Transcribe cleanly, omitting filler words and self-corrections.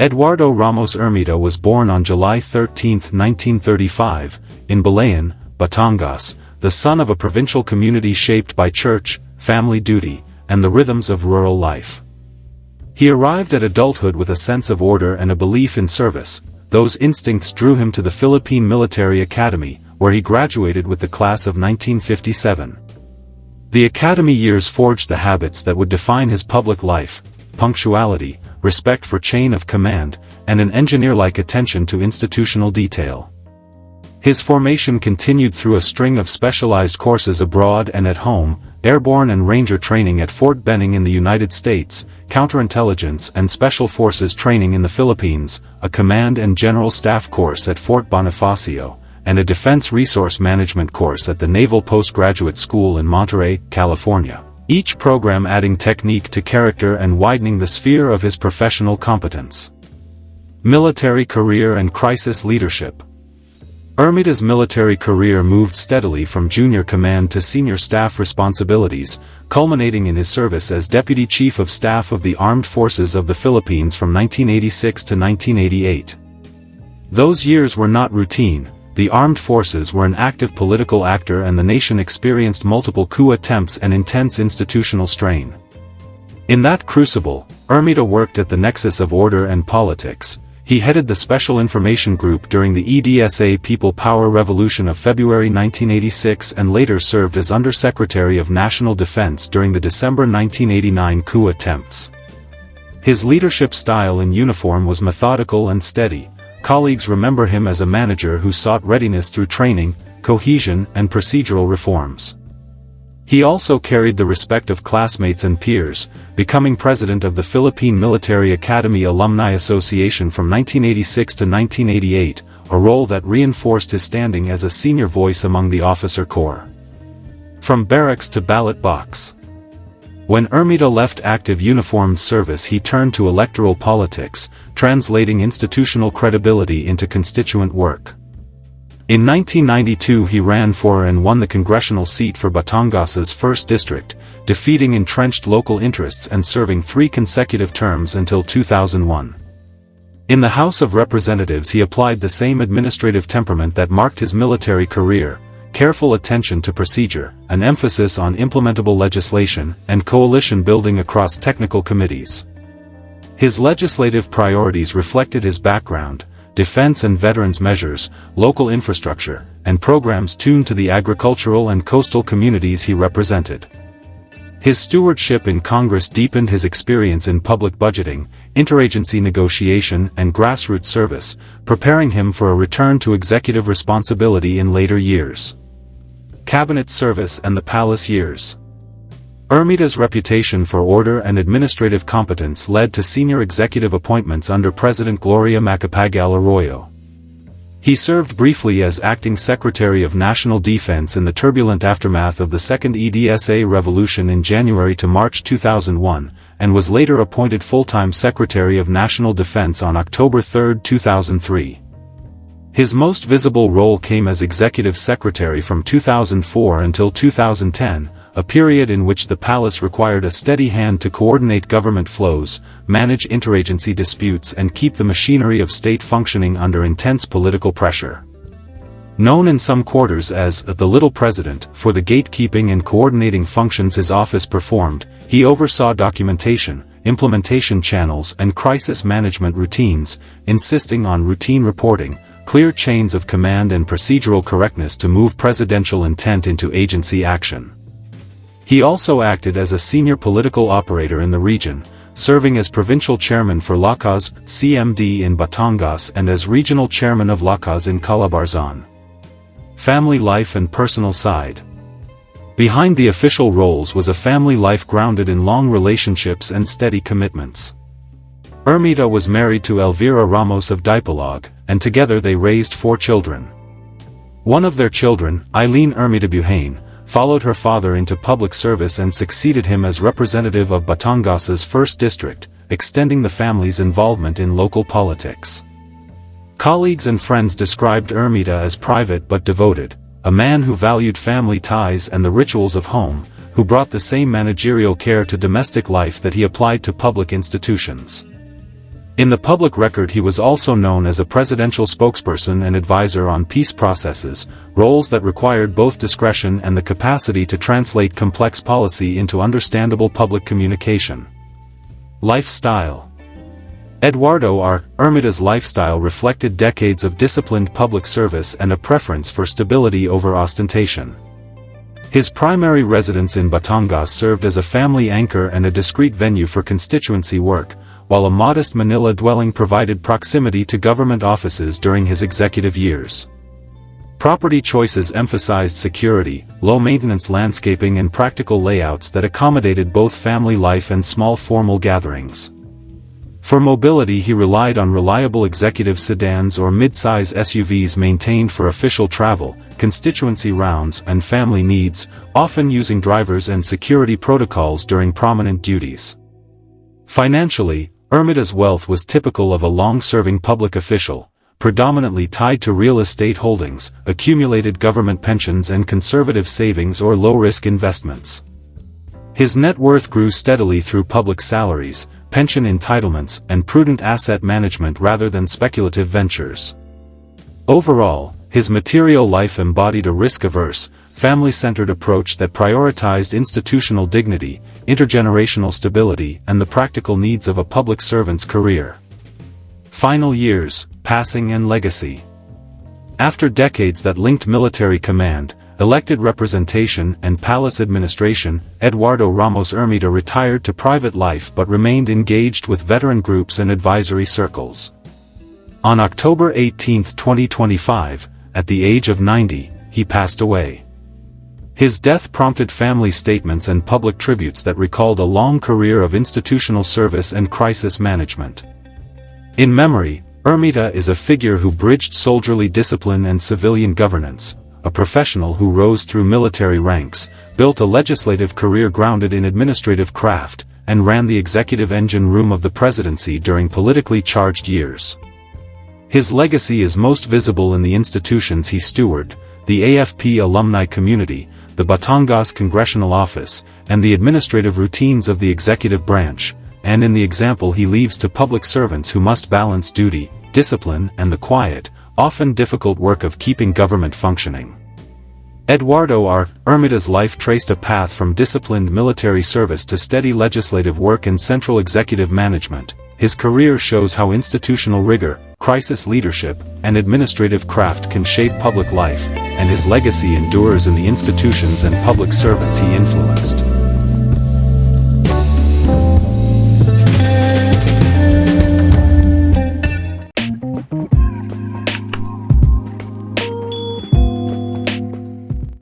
Eduardo Ramos Ermita was born on July 13, 1935, in Balayan, Batangas, the son of a provincial community shaped by church, family duty, and the rhythms of rural life. He arrived at adulthood with a sense of order and a belief in service. Those instincts drew him to the Philippine Military Academy, where he graduated with the class of 1957. The academy years forged the habits that would define his public life: punctuality, respect for chain of command, and an engineer-like attention to institutional detail. His formation continued through a string of specialized courses abroad and at home: airborne and ranger training at Fort Benning in the United States, counterintelligence and special forces training in the Philippines, a command and general staff course at Fort Bonifacio, and a defense resource management course at the Naval Postgraduate School in Monterey, California, each program adding technique to character and widening the sphere of his professional competence. Military career and crisis leadership. Ermita's military career moved steadily from junior command to senior staff responsibilities, culminating in his service as Deputy Chief of Staff of the Armed Forces of the Philippines from 1986 to 1988. Those years were not routine. The armed forces were an active political actor and the nation experienced multiple coup attempts and intense institutional strain. In that crucible, Ermita worked at the nexus of order and politics. He headed the Special Information Group during the EDSA People Power Revolution of February 1986 and later served as Undersecretary of National Defense during the December 1989 coup attempts. His leadership style in uniform was methodical and steady. Colleagues remember him as a manager who sought readiness through training, cohesion, and procedural reforms. He also carried the respect of classmates and peers, becoming president of the Philippine Military Academy Alumni Association from 1986 to 1988, a role that reinforced his standing as a senior voice among the officer corps. From barracks to ballot box. When Ermita left active uniformed service, he turned to electoral politics, translating institutional credibility into constituent work. In 1992 he ran for and won the congressional seat for Batangas's 1st District, defeating entrenched local interests and serving 3 consecutive terms until 2001. In the House of Representatives he applied the same administrative temperament that marked his military career: careful attention to procedure, an emphasis on implementable legislation, and coalition building across technical committees. His legislative priorities reflected his background: defense and veterans measures, local infrastructure, and programs tuned to the agricultural and coastal communities he represented. His stewardship in Congress deepened his experience in public budgeting, interagency negotiation, and grassroots service, preparing him for a return to executive responsibility in later years. Cabinet service and the palace years. Ermita's reputation for order and administrative competence led to senior executive appointments under President Gloria Macapagal Arroyo. He served briefly as acting Secretary of National Defense in the turbulent aftermath of the Second EDSA Revolution in January to March 2001, and was later appointed full-time Secretary of National Defense on October 3, 2003. His most visible role came as Executive Secretary from 2004 until 2010, a period in which the palace required a steady hand to coordinate government flows, manage interagency disputes, and keep the machinery of state functioning under intense political pressure. Known in some quarters as the Little President for the gatekeeping and coordinating functions his office performed, he oversaw documentation, implementation channels, and crisis management routines, insisting on routine reporting, clear chains of command, and procedural correctness to move presidential intent into agency action. He also acted as a senior political operator in the region, serving as provincial chairman for Lakas, CMD in Batangas and as regional chairman of Lakas in Calabarzon. Family life and personal side. Behind the official roles was a family life grounded in long relationships and steady commitments. Ermita was married to Elvira Ramos of Dipolog, and together they raised 4 children. One of their children, Eileen Ermita Buhain, followed her father into public service and succeeded him as representative of Batangas's 1st District, extending the family's involvement in local politics. Colleagues and friends described Ermita as private but devoted, a man who valued family ties and the rituals of home, who brought the same managerial care to domestic life that he applied to public institutions. In the public record he was also known as a presidential spokesperson and advisor on peace processes, roles that required both discretion and the capacity to translate complex policy into understandable public communication. Lifestyle. Eduardo R. Ermita's lifestyle reflected decades of disciplined public service and a preference for stability over ostentation. His primary residence in Batangas served as a family anchor and a discreet venue for constituency work, while a modest Manila dwelling provided proximity to government offices during his executive years. Property choices emphasized security, low-maintenance landscaping and practical layouts that accommodated both family life and small formal gatherings. For mobility he relied on reliable executive sedans or mid-size SUVs maintained for official travel, constituency rounds and family needs, often using drivers and security protocols during prominent duties. Financially, Ermita's wealth was typical of a long-serving public official, predominantly tied to real estate holdings, accumulated government pensions and conservative savings or low-risk investments. His net worth grew steadily through public salaries, pension entitlements and prudent asset management rather than speculative ventures. Overall, his material life embodied a risk-averse, family-centered approach that prioritized institutional dignity, intergenerational stability and the practical needs of a public servant's career. Final years, passing and legacy. After decades that linked military command, elected representation and palace administration, Eduardo Ramos Ermita retired to private life but remained engaged with veteran groups and advisory circles. On October 18, 2025, at the age of 90, he passed away. His death prompted family statements and public tributes that recalled a long career of institutional service and crisis management. In memory, Ermita is a figure who bridged soldierly discipline and civilian governance, a professional who rose through military ranks, built a legislative career grounded in administrative craft, and ran the executive engine room of the presidency during politically charged years. His legacy is most visible in the institutions he stewarded, the AFP alumni community, the Batangas Congressional Office, and the administrative routines of the executive branch, and in the example he leaves to public servants who must balance duty, discipline and the quiet, often difficult work of keeping government functioning. Eduardo R. Ermita's life traced a path from disciplined military service to steady legislative work and central executive management. His career shows how institutional rigor, crisis leadership, and administrative craft can shape public life, and his legacy endures in the institutions and public servants he influenced.